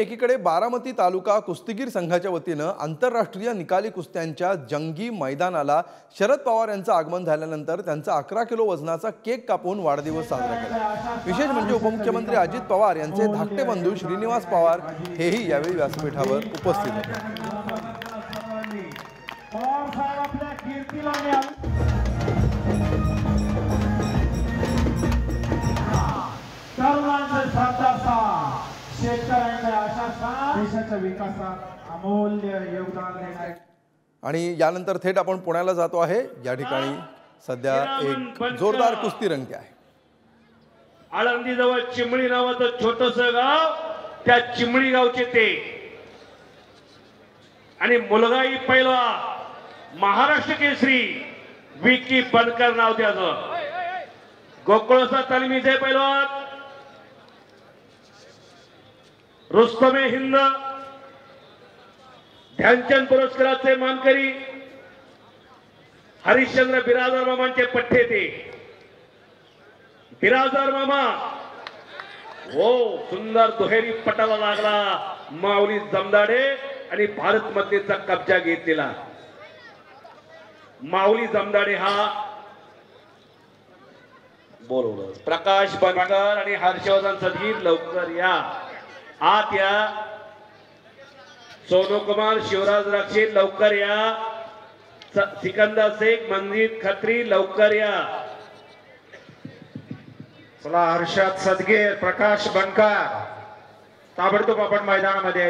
एकीकडे बारामती तालुका कुस्तीगीर संघाच्या वतीनं आंतरराष्ट्रीय निकाली कुस्त्यांच्या जंगी मैदानाला शरद पवार यांचं आगमन झाल्यानंतर त्यांचा 11 किलो वजनाचा केक कापून वाढदिवस साजरा केला। विशेष म्हणजे उपमुख्यमंत्री अजित पवार यांचे धाकटे बंधू श्रीनिवास पवार हेही यावेळी व्यासपीठावर उपस्थित होते। देशाच्या विकासात अमूल्य योगदान देणारे आणि यानंतर थेट आपण पुण्याला जातो आहे। या ठिकाणी सध्या एक जोरदार कुस्ती रंगते आहे। आळंदी जवळ चिमणी नावाचं छोटंसं गाव, त्या चिमणी गावचे ते आणि मुलगाही पहिला महाराष्ट्र केसरी विकी बनकर नाव त्याचं, गोकुळचा तालमीचे पैलवान रुस्तमे हिंद ध्यानचंद पुरस्काराचे मानकरी हरिश्चंद्र बिराजदार मामांचे पठ्ठे ते बिराजदार मामा हो सुंदर दुहेरी पटाला लागला माऊली जमदाडे आणि भारत मातेचा कब्जा घेतलेला माऊली जमदाडे हा बरोबर प्रकाश बनकर आणि हर्षवर्धन सदगीर लवकर या आत या, सोनू कुमार शिवराज राक्षे लवकर या, सिकंदर शेख मंजित खत्री लवकर या। चला हर्षद सदगीर प्रकाश बनकर ताबडतोब आपण मैदानामध्ये